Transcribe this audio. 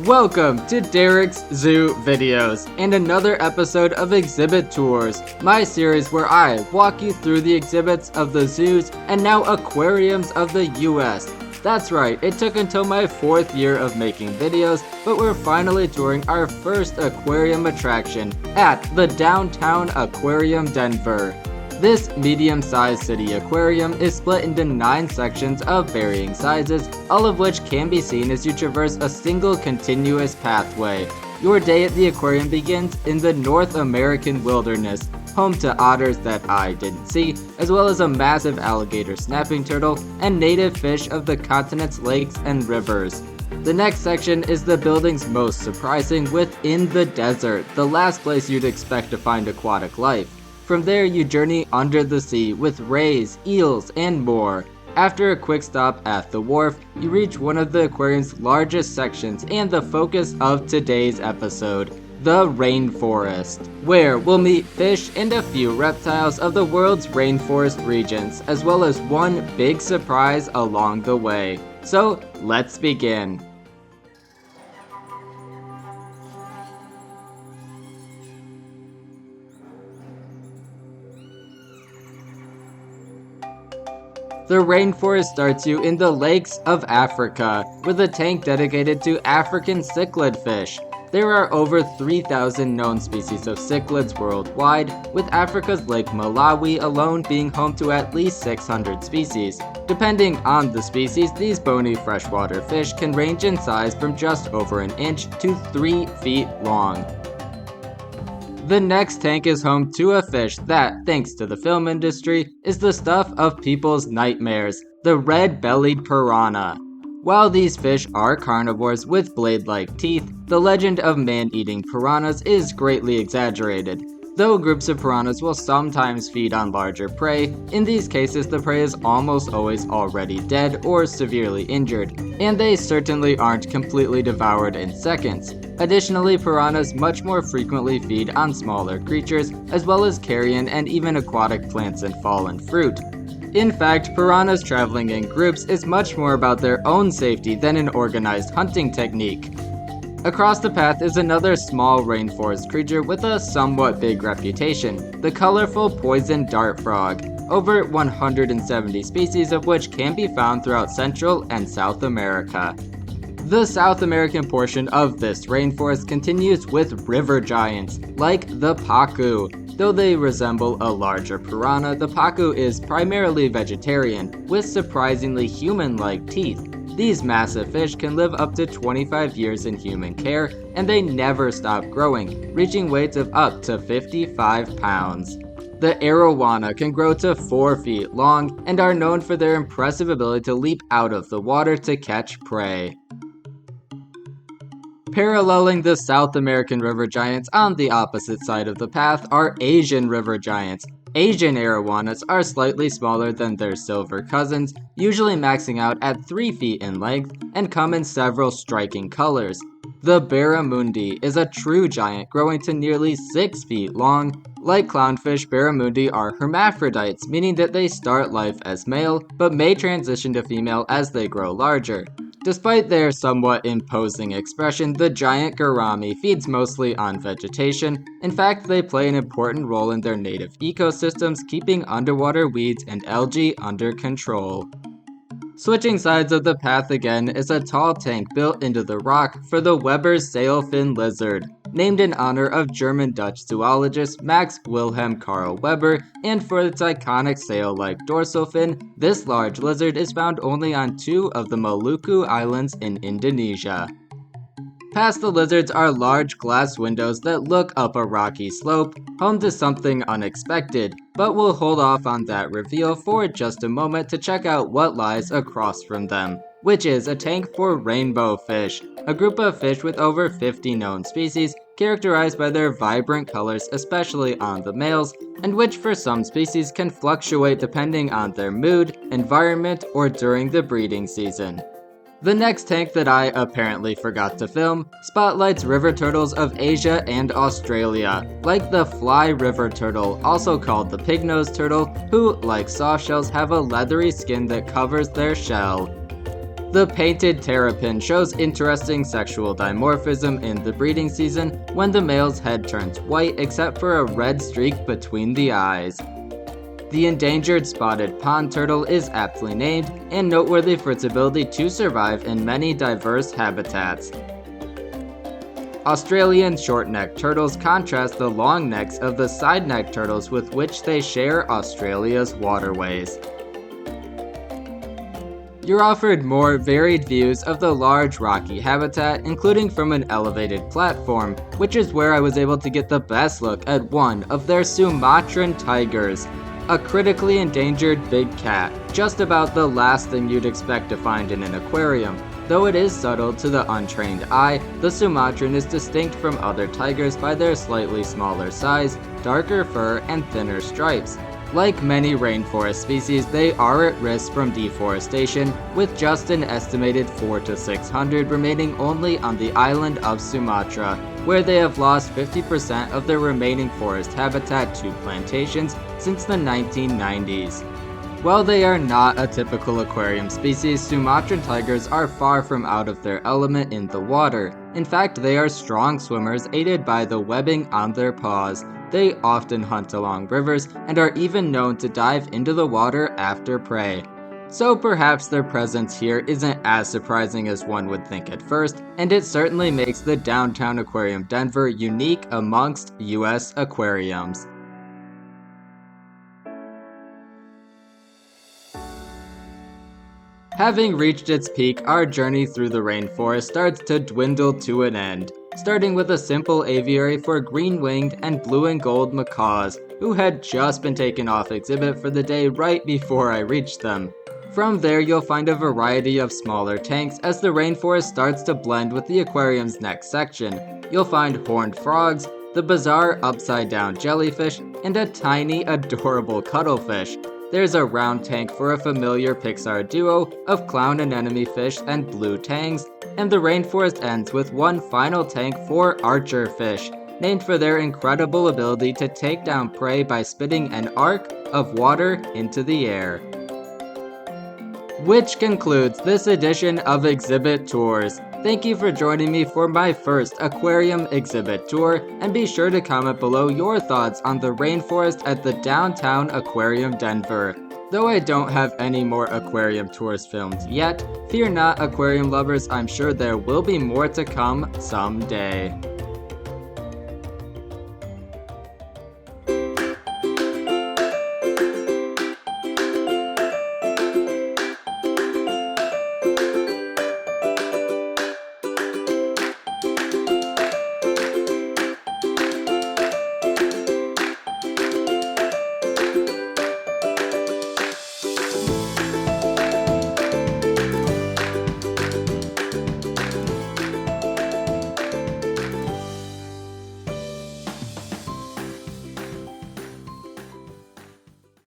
Welcome to Derek's Zoo Videos and another episode of Exhibit Tours, my series where I walk you through the exhibits of the zoos and now aquariums of the US. That's right, it took until my 4th year of making videos, but we're finally touring our first aquarium attraction at the Downtown Aquarium Denver. This medium-sized city aquarium is split into 9 sections of varying sizes, all of which can be seen as you traverse a single continuous pathway. Your day at the aquarium begins in the North American wilderness, home to otters that I didn't see, as well as a massive alligator snapping turtle and native fish of the continent's lakes and rivers. The next section is the building's most surprising, within the desert, the last place you'd expect to find aquatic life. From there, you journey under the sea with rays, eels, and more. After a quick stop at the wharf, you reach one of the aquarium's largest sections and the focus of today's episode, the Rainforest, where we'll meet fish and a few reptiles of the world's rainforest regions, as well as one big surprise along the way. So, let's begin. The rainforest starts you in the lakes of Africa, with a tank dedicated to African cichlid fish. There are over 3,000 known species of cichlids worldwide, with Africa's Lake Malawi alone being home to at least 600 species. Depending on the species, these bony freshwater fish can range in size from just over an inch to 3 feet long. The next tank is home to a fish that, thanks to the film industry, is the stuff of people's nightmares, the red-bellied piranha. While these fish are carnivores with blade-like teeth, the legend of man-eating piranhas is greatly exaggerated. Though groups of piranhas will sometimes feed on larger prey, in these cases the prey is almost always already dead or severely injured, and they certainly aren't completely devoured in seconds. Additionally, piranhas much more frequently feed on smaller creatures, as well as carrion and even aquatic plants and fallen fruit. In fact, piranhas traveling in groups is much more about their own safety than an organized hunting technique. Across the path is another small rainforest creature with a somewhat big reputation, the colorful poison dart frog, over 170 species of which can be found throughout Central and South America. The South American portion of this rainforest continues with river giants, like the Pacu. Though they resemble a larger piranha, the Pacu is primarily vegetarian, with surprisingly human-like teeth. These massive fish can live up to 25 years in human care, and they never stop growing, reaching weights of up to 55 pounds. The Arowana can grow to 4 feet long, and are known for their impressive ability to leap out of the water to catch prey. Paralleling the South American river giants on the opposite side of the path are Asian river giants. Asian arowanas are slightly smaller than their silver cousins, usually maxing out at 3 feet in length, and come in several striking colors. The Barramundi is a true giant growing to nearly 6 feet long. Like clownfish, Barramundi are hermaphrodites, meaning that they start life as male, but may transition to female as they grow larger. Despite their somewhat imposing expression, the giant Gourami feeds mostly on vegetation. In fact, they play an important role in their native ecosystems, keeping underwater weeds and algae under control. Switching sides of the path again is a tall tank built into the rock for the Weber's Sailfin lizard, named in honor of German-Dutch zoologist Max Wilhelm Karl Weber, and for its iconic sail-like dorsal fin. This large lizard is found only on 2 of the Maluku Islands in Indonesia. Past the lizards are large glass windows that look up a rocky slope, home to something unexpected, but we'll hold off on that reveal for just a moment to check out what lies across from them, which is a tank for rainbowfish, a group of fish with over 50 known species, characterized by their vibrant colors, especially on the males, and which for some species can fluctuate depending on their mood, environment, or during the breeding season. The next tank that I apparently forgot to film spotlights river turtles of Asia and Australia, like the fly river turtle, also called the pig-nosed turtle, who, like softshells, have a leathery skin that covers their shell. The painted terrapin shows interesting sexual dimorphism in the breeding season when the male's head turns white except for a red streak between the eyes. The endangered spotted pond turtle is aptly named and noteworthy for its ability to survive in many diverse habitats. Australian short-necked turtles contrast the long necks of the side-necked turtles with which they share Australia's waterways. You're offered more varied views of the large rocky habitat, including from an elevated platform, which is where I was able to get the best look at one of their Sumatran tigers, a critically endangered big cat, just about the last thing you'd expect to find in an aquarium. Though it is subtle to the untrained eye, the Sumatran is distinct from other tigers by their slightly smaller size, darker fur, and thinner stripes. Like many rainforest species, they are at risk from deforestation, with just an estimated 400 to 600 remaining only on the island of Sumatra, where they have lost 50% of their remaining forest habitat to plantations since the 1990s. While they are not a typical aquarium species, Sumatran tigers are far from out of their element in the water. In fact, they are strong swimmers aided by the webbing on their paws. They often hunt along rivers and are even known to dive into the water after prey. So perhaps their presence here isn't as surprising as one would think at first, and it certainly makes the Downtown Aquarium Denver unique amongst US aquariums. Having reached its peak, our journey through the rainforest starts to dwindle to an end, starting with a simple aviary for green-winged and blue and gold macaws, who had just been taken off exhibit for the day right before I reached them. From there, you'll find a variety of smaller tanks as the rainforest starts to blend with the aquarium's next section. You'll find horned frogs, the bizarre upside-down jellyfish, and a tiny, adorable cuttlefish. There's a round tank for a familiar Pixar duo of clown anemone fish and blue tangs, and the rainforest ends with one final tank for Archerfish, named for their incredible ability to take down prey by spitting an arc of water into the air. Which concludes this edition of Exhibit Tours. Thank you for joining me for my first aquarium exhibit tour, and be sure to comment below your thoughts on the rainforest at the Downtown Aquarium Denver. Though I don't have any more aquarium tours filmed yet, fear not aquarium lovers, I'm sure there will be more to come someday.